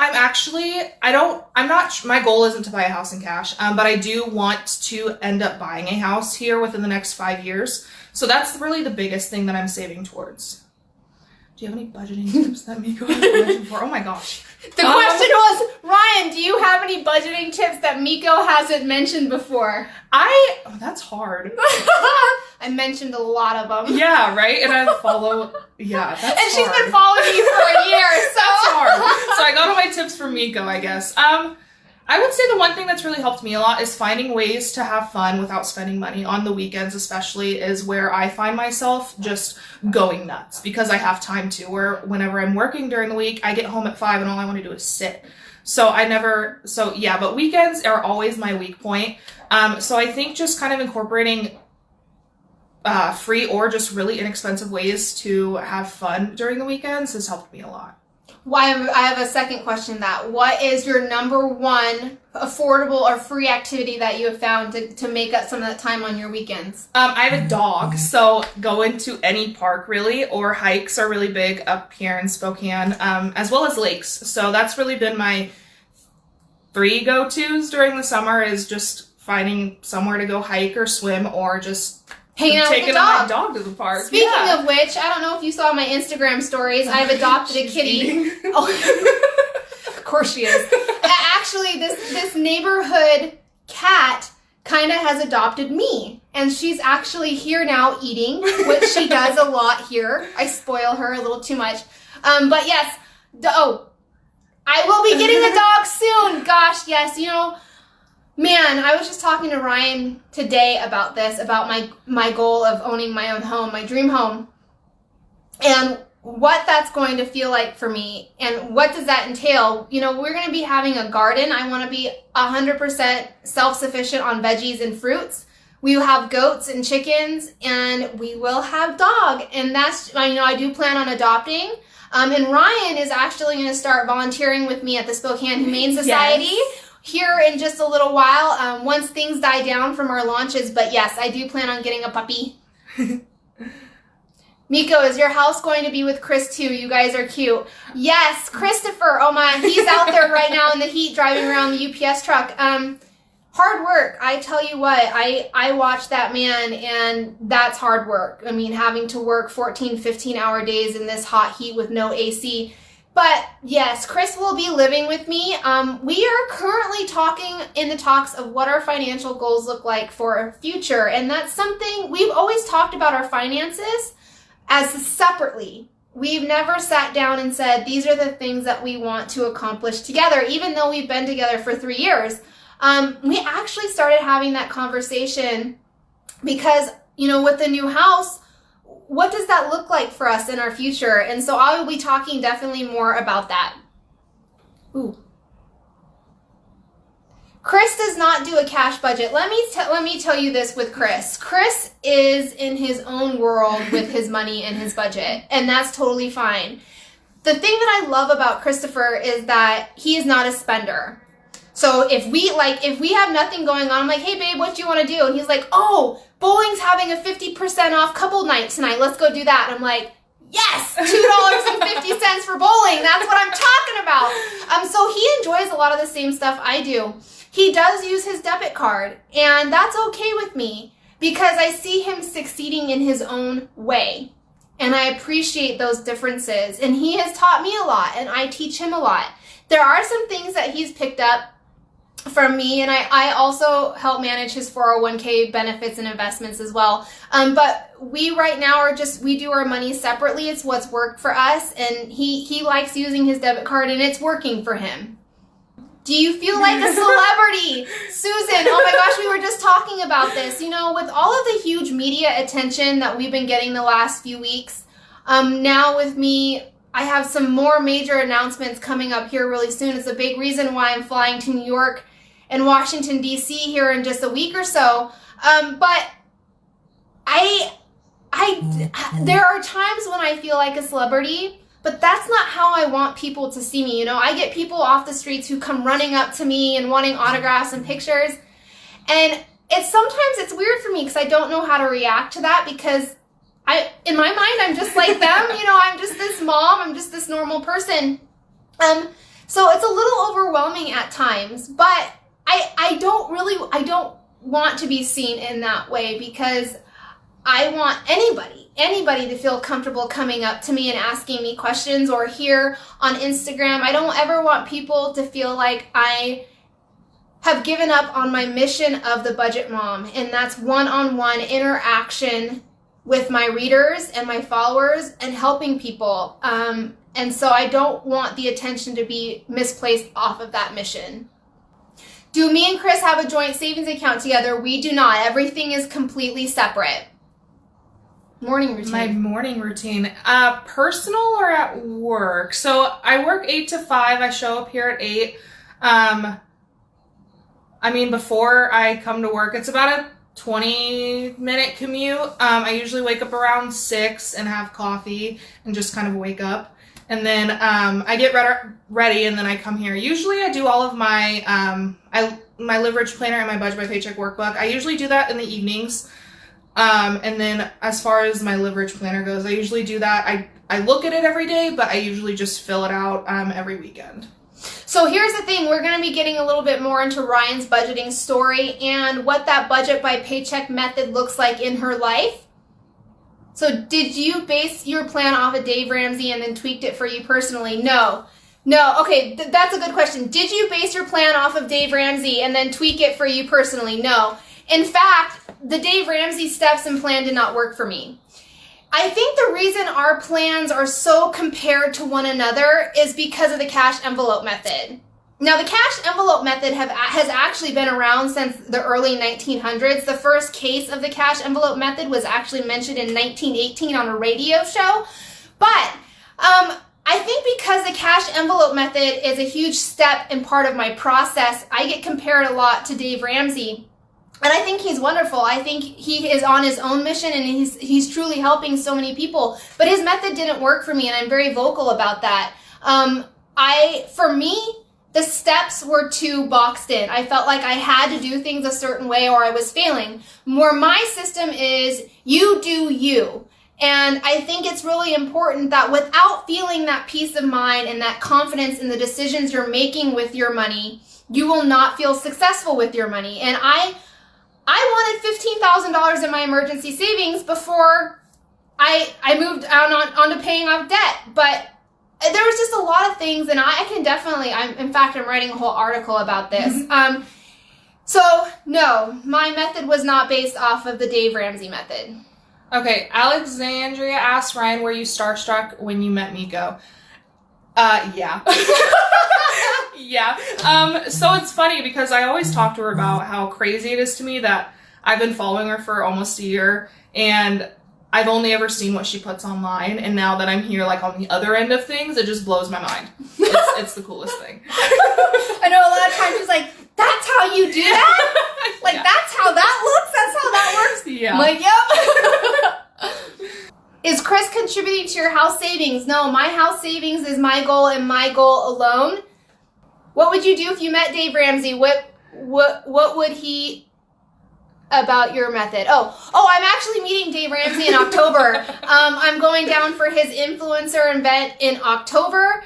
[SPEAKER 2] my goal isn't to buy a house in cash, but I do want to end up buying a house here within the next 5 years. So that's really the biggest thing that I'm saving towards. Do you have any budgeting tips that Miko has mentioned before? Oh my gosh.
[SPEAKER 1] The question was, Ryan, do you have any budgeting tips that Miko hasn't mentioned before?
[SPEAKER 2] That's hard.
[SPEAKER 1] I mentioned a lot of them.
[SPEAKER 2] Yeah, right? And I follow, that's
[SPEAKER 1] And
[SPEAKER 2] hard.
[SPEAKER 1] she's been following me for a year, so.
[SPEAKER 2] That's hard. So I go to my tips from Miko, I guess. I would say the one thing that's really helped me a lot is finding ways to have fun without spending money. On the weekends especially is where I find myself just going nuts because I have time to, where whenever I'm working during the week, I get home at 5 and all I want to do is sit. But weekends are always my weak point. So I think just kind of incorporating free or just really inexpensive ways to have fun during the weekends has helped me a lot.
[SPEAKER 1] I have a second question. What is your number one affordable or free activity that you have found to make up some of that time on your weekends?
[SPEAKER 2] I have a dog, so going to any park really, or hikes are really big up here in Spokane, as well as lakes. So that's really been my 3 go-tos during the summer, is just finding somewhere to go hike or swim or just
[SPEAKER 1] hanging out with the
[SPEAKER 2] dog. My dog to the park.
[SPEAKER 1] Speaking of which, I don't know if you saw my Instagram stories. I've adopted a kitty. Of course she is. Actually, this neighborhood cat kind of has adopted me, and she's actually here now eating, which she does a lot here. I spoil her a little too much. But yes, I will be getting a dog soon. Gosh, yes, Man, I was just talking to Ryan today about this, about my goal of owning my own home, my dream home, and what that's going to feel like for me, and what does that entail. We're going to be having a garden. I want to be 100% self-sufficient on veggies and fruits. We will have goats and chickens, and we will have dog, and that's, I do plan on adopting. And Ryan is actually going to start volunteering with me at the Spokane Humane Society. Yes. Here in just a little while, once things die down from our launches. But yes, I do plan on getting a puppy. Miko, is your house going to be with Chris too? You guys are cute. Yes, Christopher. Oh my, he's out there right now in the heat driving around the UPS truck. Hard work. I tell you what, I watch that man, and that's hard work. Having to work 14, 15-hour days in this hot heat with no AC. But yes, Chris will be living with me. We are currently in the talks of what our financial goals look like for our future. And that's something we've always talked about, our finances as separately. We've never sat down and said, these are the things that we want to accomplish together, even though we've been together for 3 years. We actually started having that conversation because, with the new house, what does that look like for us in our future? And so I will be talking definitely more about that. Ooh. Chris does not do a cash budget. Let me tell you this with Chris. Chris is in his own world with his money and his budget, and that's totally fine. The thing that I love about Christopher is that he is not a spender. So if we have nothing going on, I'm like, hey babe, what do you want to do? And he's like, oh, bowling's having a 50% off couple night tonight. Let's go do that. And I'm like, Yes, $2.50 for bowling. That's what I'm talking about. So he enjoys a lot of the same stuff I do. He does use his debit card, and that's okay with me because I see him succeeding in his own way. And I appreciate those differences. And he has taught me a lot, and I teach him a lot. There are some things that he's picked up from me, and I also help manage his 401k benefits and investments as well. But we right now we do our money separately. It's what's worked for us, and he likes using his debit card, and it's working for him. Do you feel like a celebrity? Susan, oh my gosh, we were just talking about this. You know, with all of the huge media attention that we've been getting the last few weeks, now with me, I have some more major announcements coming up here really soon. It's a big reason why I'm flying to New York and Washington, D.C. here in just a week or so. But there are times when I feel like a celebrity, but that's not how I want people to see me. You know, I get people off the streets who come running up to me and wanting autographs and pictures. And sometimes it's weird for me because I don't know how to react to that because in my mind, I'm just like them. You know, I'm just this mom. I'm just this normal person. So it's a little overwhelming at times, but I don't want to be seen in that way because I want anybody to feel comfortable coming up to me and asking me questions, or here on Instagram. I don't ever want people to feel like I have given up on my mission of the Budget Mom, and that's one-on-one interaction with my readers and my followers and helping people. And so I don't want the attention to be misplaced off of that mission. Do me and Chris have a joint savings account together? We do not. Everything is completely separate. Morning routine.
[SPEAKER 2] My morning routine. Personal or at work? So I work 8 to 5. I show up here at 8. Before I come to work, it's about a 20-minute commute. I usually wake up around 6 and have coffee and just kind of wake up. And then I get ready and then I come here. Usually I do all of my my Live Planner and my Budget by Paycheck workbook. I usually do that in the evenings. And then as far as my Live Planner goes, I usually do that. I look at it every day, but I usually just fill it out every weekend.
[SPEAKER 1] So here's the thing. We're going to be getting a little bit more into Ryan's budgeting story and what that Budget by Paycheck method looks like in her life. So did you base your plan off of Dave Ramsey and then tweaked it for you personally? No. Okay, that's a good question. Did you base your plan off of Dave Ramsey and then tweak it for you personally? No. In fact, the Dave Ramsey steps and plan did not work for me. I think the reason our plans are so compared to one another is because of the cash envelope method. Now, the cash envelope method has actually been around since the early 1900s. The first case of the cash envelope method was actually mentioned in 1918 on a radio show. But I think because the cash envelope method is a huge step and part of my process, I get compared a lot to Dave Ramsey. And I think he's wonderful. I think he is on his own mission and he's truly helping so many people. But his method didn't work for me, and I'm very vocal about that. For me, the steps were too boxed in. I felt like I had to do things a certain way or I was failing. More my system is you do you. And I think it's really important that without feeling that peace of mind and that confidence in the decisions you're making with your money, you will not feel successful with your money. And I wanted $15,000 in my emergency savings before I moved on to paying off debt. But there was just a lot of things, and I can definitely, in fact, I'm writing a whole article about this. Mm-hmm. So, no, my method was not based off of the Dave Ramsey method.
[SPEAKER 2] Okay, Alexandria asked Ryan, were you starstruck when you met Miko? Yeah. Yeah. So it's funny because I always talk to her about how crazy it is to me that I've been following her for almost a year, and I've only ever seen what she puts online, and now that I'm here, like, on the other end of things, it just blows my mind. It's the coolest thing.
[SPEAKER 1] I know a lot of times she's like, that's how you do that? Like, yeah. That's how that looks? That's how that works?
[SPEAKER 2] Yeah.
[SPEAKER 1] I'm like, yep. Is Chris contributing to your house savings? No, my house savings is my goal and my goal alone. What would you do if you met Dave Ramsey? What would he... about your method. Oh, I'm actually meeting Dave Ramsey in October. I'm going down for his influencer event in October.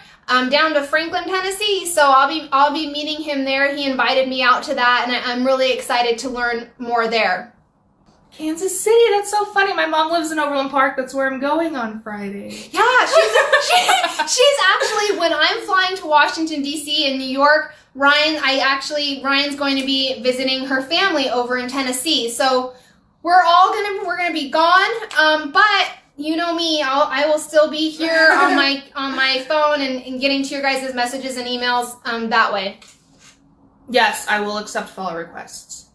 [SPEAKER 1] Down to Franklin, Tennessee. So I'll be meeting him there. He invited me out to that, and I'm really excited to learn more there.
[SPEAKER 2] Kansas City, that's so funny. My mom lives in Overland Park. That's where I'm going on Friday.
[SPEAKER 1] Yeah, she's actually, when I'm flying to Washington, D.C. and New York, Ryan's going to be visiting her family over in Tennessee. So we're gonna be gone. But you know me, I will still be here on my phone and getting to your guys' messages and emails that way.
[SPEAKER 2] Yes, I will accept follow requests.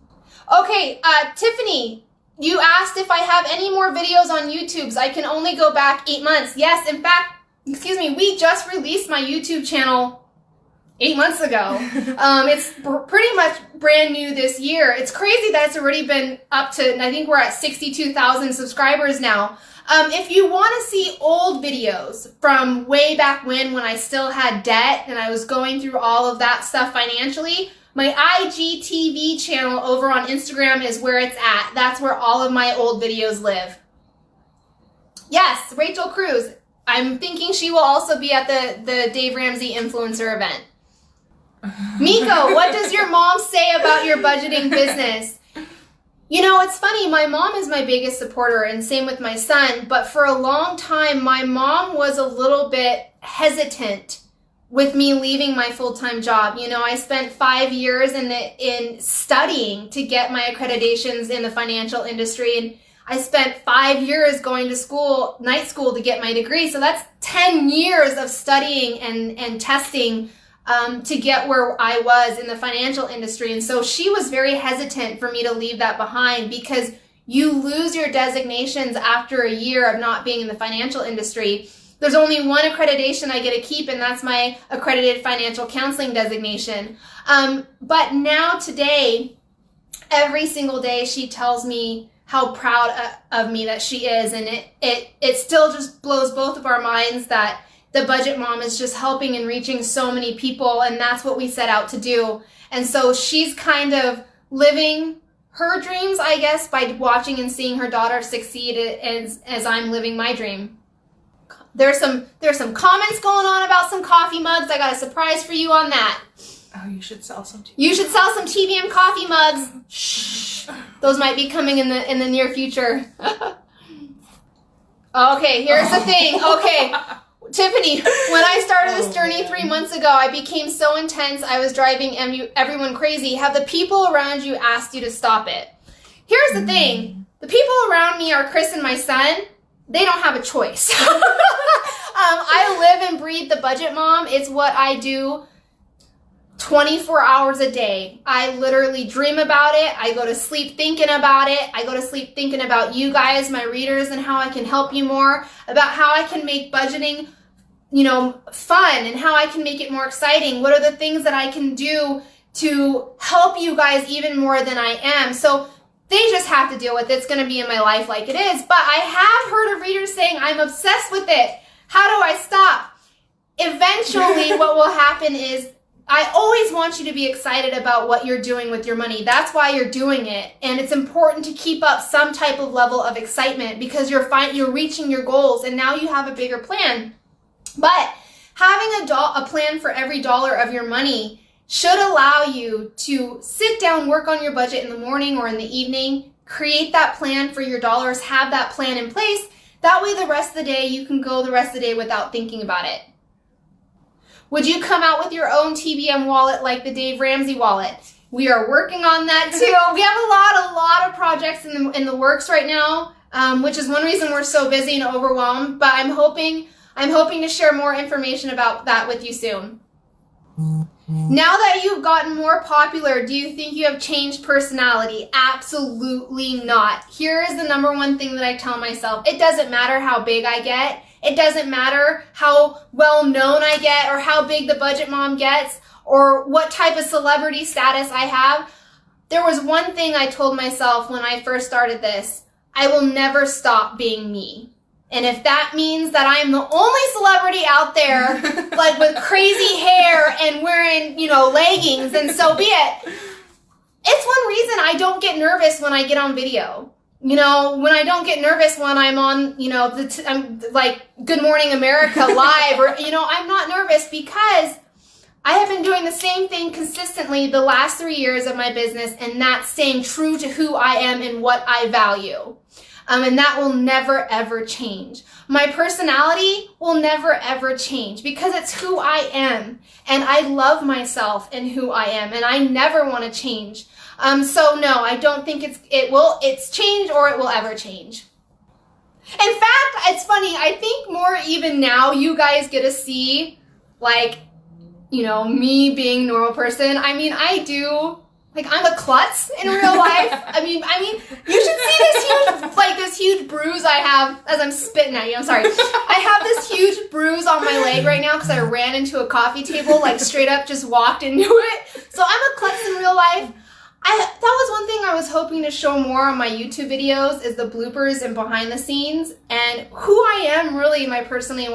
[SPEAKER 1] Okay, Tiffany, you asked if I have any more videos on YouTube. I can only go back 8 months. Yes, in fact, we just released my YouTube channel 8 months ago. It's pretty much brand new this year. It's crazy that it's already been up to, I think we're at 62,000 subscribers now. If you want to see old videos from way back when I still had debt and I was going through all of that stuff financially, my IGTV channel over on Instagram is where it's at. That's where all of my old videos live. Yes, Rachel Cruz. I'm thinking she will also be at the Dave Ramsey influencer event. Miko, what does your mom say about your budgeting business? You know, it's funny, my mom is my biggest supporter, and same with my son, but for a long time, my mom was a little bit hesitant with me leaving my full-time job. You know, I spent 5 years in studying to get my accreditations in the financial industry, and I spent 5 years going to school, night school, to get my degree. So that's 10 years of studying and testing to get where I was in the financial industry. And so she was very hesitant for me to leave that behind, because you lose your designations after a year of not being in the financial industry. There's only one accreditation I get to keep, and that's my accredited financial counseling designation. But now today, every single day, she tells me how proud of me that she is. And it still just blows both of our minds that the Budget Mom is just helping and reaching so many people, and that's what we set out to do. And so she's kind of living her dreams, I guess, by watching and seeing her daughter succeed as I'm living my dream. There's some comments going on about some coffee mugs. I got a surprise for you on that.
[SPEAKER 2] Oh, you should sell some.
[SPEAKER 1] You should sell some TBM coffee mugs. Shh. Those might be coming in the near future. Okay, here's the thing. Okay, Tiffany, when I started this journey 3 months ago, I became so intense I was driving everyone crazy. Have the people around you asked you to stop it? Here's the thing. The people around me are Chris and my son. They don't have a choice. I live and breathe the Budget Mom. It's what I do 24 hours a day. I literally dream about it. I go to sleep thinking about it. I go to sleep thinking about you guys, my readers, and how I can help you more, about how I can make budgeting, you know, fun, and how I can make it more exciting. What are the things that I can do to help you guys even more than I am? So they just have to deal with it. It's going to be in my life like it is. But I have heard of readers saying, I'm obsessed with it. How do I stop? Eventually, what will happen is, I always want you to be excited about what you're doing with your money. That's why you're doing it. And it's important to keep up some type of level of excitement, because you're reaching your goals, and now you have a bigger plan. But having a plan for every dollar of your money should allow you to sit down, work on your budget in the morning or in the evening, create that plan for your dollars, have that plan in place. That way the rest of the day, you can go the rest of the day without thinking about it. Would you come out with your own TBM wallet like the Dave Ramsey wallet? We are working on that too. We have a lot of projects in the works right now, which is one reason we're so busy and overwhelmed. But I'm hoping to share more information about that with you soon. Now that you've gotten more popular, do you think you have changed personality? Absolutely not. Here is the number one thing that I tell myself. It doesn't matter how big I get. It doesn't matter how well known I get, or how big the Budget Mom gets, or what type of celebrity status I have. There was one thing I told myself when I first started this. I will never stop being me. And if that means that I am the only celebrity out there, like with crazy hair and wearing, you know, leggings, then so be it. It's one reason I don't get nervous when I get on video. When I don't get nervous when I'm on, I'm like Good Morning America live or, I'm not nervous because I have been doing the same thing consistently the last 3 years of my business, and that's staying true to who I am and what I value. And that will never, ever change. My personality will never, ever change because it's who I am. And I love myself and who I am, and I never want to change. So no, I don't think it's changed or it will ever change. In fact, it's funny, I think more even now you guys get to see, like, me being a normal person. I mean, I'm a klutz in real life. I mean, you should see this huge bruise I have as I'm spitting at you. I'm sorry. I have this huge bruise on my leg right now because I ran into a coffee table, like straight up just walked into it. So I'm a klutz in real life. That was one thing I was hoping to show more on my YouTube videos is the bloopers and behind the scenes and who I am really my personality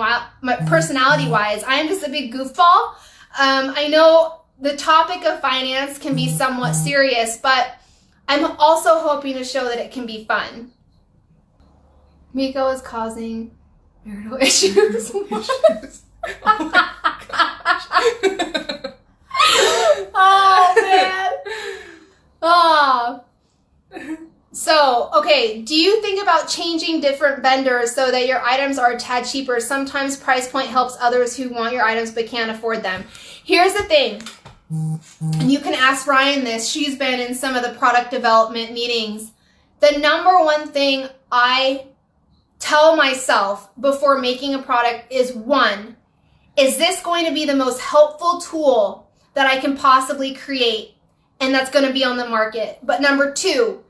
[SPEAKER 1] wise. I am just a big goofball. I know the topic of finance can be somewhat serious, but I'm also hoping to show that it can be fun. Miko is causing marital issues. Oh, man. Oh. So, okay, do you think about changing different vendors so that your items are a tad cheaper? Sometimes price point helps others who want your items but can't afford them. Here's the thing. And you can ask Ryan this. She's been in some of the product development meetings. The number one thing I tell myself before making a product is, one, is this going to be the most helpful tool that I can possibly create and that's going to be on the market? But number two,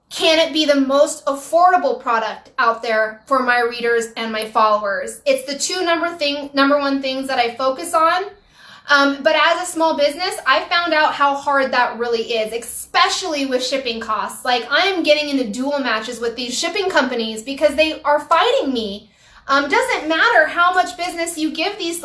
[SPEAKER 1] can it be the most affordable product out there for my readers and my followers? It's the two number one things that I focus on. But as a small business, I found out how hard that really is, especially with shipping costs. Like, I'm getting into dual matches with these shipping companies because they are fighting me. Doesn't matter how much business you give these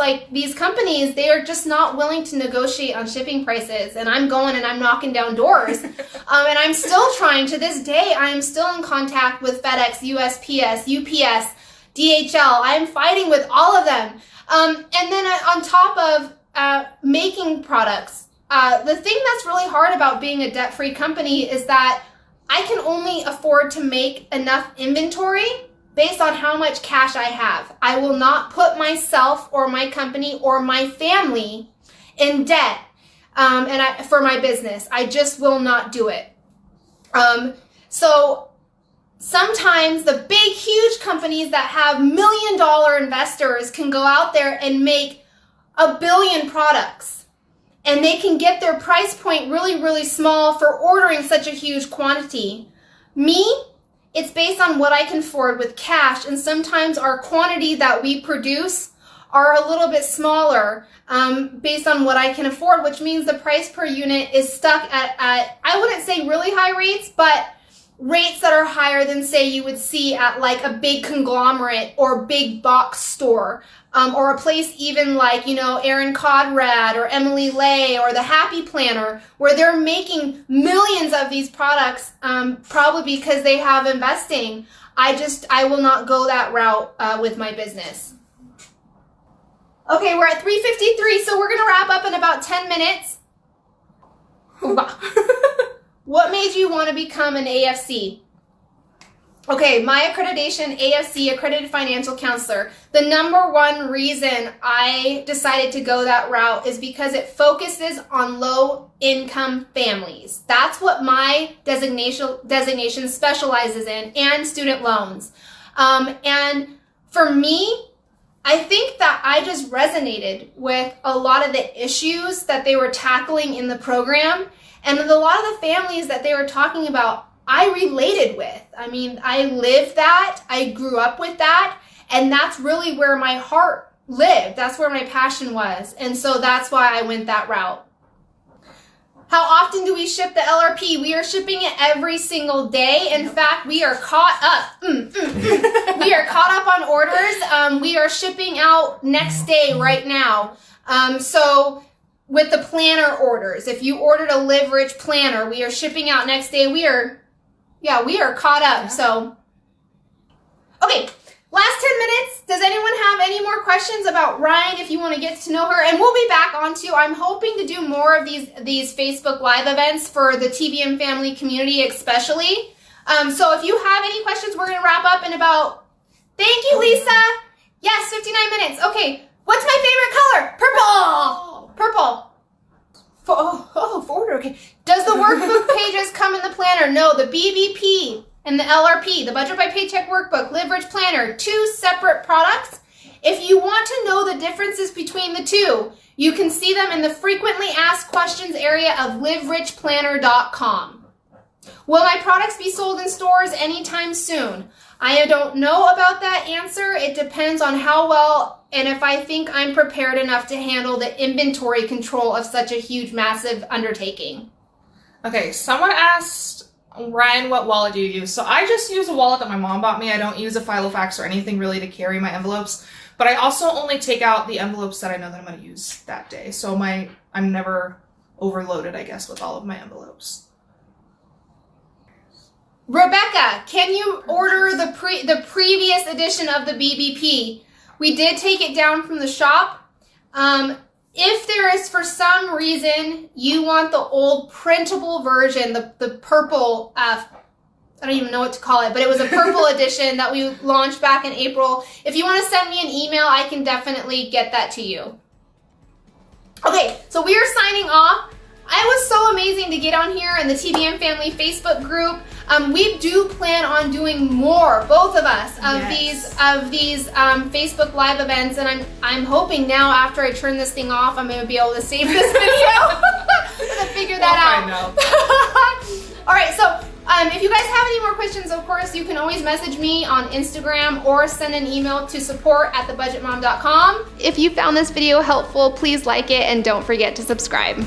[SPEAKER 1] companies, they are just not willing to negotiate on shipping prices. And I'm going and I'm knocking down doors. And I'm still trying to this day. I am still in contact with FedEx, USPS, UPS, DHL. I'm fighting with all of them. And then on top of making products. The thing that's really hard about being a debt-free company is that I can only afford to make enough inventory based on how much cash I have. I will not put myself or my company or my family in debt for my business. I just will not do it. So sometimes the big, huge companies that have $1 million investors can go out there and make 1 billion products, and they can get their price point really, really small for ordering such a huge quantity. Me, it's based on what I can afford with cash, and sometimes our quantity that we produce are a little bit smaller based on what I can afford, which means the price per unit is stuck at I wouldn't say really high rates, but rates that are higher than, say, you would see at like a big conglomerate or big box store. Or a place even like, Erin Conrad or Emily Lay or the Happy Planner, where they're making millions of these products, probably because they have investing. I will not go that route with my business. Okay, we're at 3:53, so we're going to wrap up in about 10 minutes. What made you want to become an AFC? Okay, my accreditation, AFC, Accredited Financial Counselor. The number one reason I decided to go that route is because it focuses on low-income families. That's what my designation specializes in, and student loans. And for me, I think that I just resonated with a lot of the issues that they were tackling in the program, and a lot of the families that they were talking about I related with. I mean, I lived that, I grew up with that, and that's really where my heart lived. That's where my passion was. And so that's why I went that route. How often do we ship the LRP? We are shipping it every single day. In fact, we are caught up. We are caught up on orders. We are shipping out next day right now. So with the planner orders. If you ordered a Live Rich planner, we are shipping out next day. We are caught up.
[SPEAKER 2] Yeah.
[SPEAKER 1] So, okay, last 10 minutes. Does anyone have any more questions about Ryan if you want to get to know her? And we'll be back onto, I'm hoping to do more of these Facebook Live events for the TBM family community especially. So if you have any questions, we're going to wrap up in about, thank you, Lisa. Yes, 59 minutes. Okay, what's my favorite color? Purple. Purple. Forward, okay. Does the workbook pages come in the planner? No, the BBP and the LRP, the Budget by Paycheck Workbook, Live Rich Planner, 2 separate products. If you want to know the differences between the two, you can see them in the frequently asked questions area of liverichplanner.com. Will my products be sold in stores anytime soon? I don't know about that answer. It depends on how well and if I think I'm prepared enough to handle the inventory control of such a huge, massive undertaking.
[SPEAKER 2] Okay, someone asked, Ryan, what wallet do you use? So I just use a wallet that my mom bought me. I don't use a Filofax or anything really to carry my envelopes. But I also only take out the envelopes that I know that I'm going to use that day. So I'm never overloaded, I guess, with all of my envelopes.
[SPEAKER 1] Rebecca, can you order the previous edition of the BBP? We did take it down from the shop. If there is, for some reason, you want the old printable version, the purple, I don't even know what to call it, but it was a purple edition that we launched back in April. If you want to send me an email, I can definitely get that to you. Okay, so we are signing off. It was so amazing to get on here in the TBM Family Facebook group. We do plan on doing more, both of us, of these Facebook Live events, and I'm hoping now after I turn this thing off, I'm going to be able to save this video. I'm going to figure that out.
[SPEAKER 2] I know.
[SPEAKER 1] All right, so if you guys have any more questions, of course, you can always message me on Instagram or send an email to support@thebudgetmom.com. If you found this video helpful, please like it and don't forget to subscribe.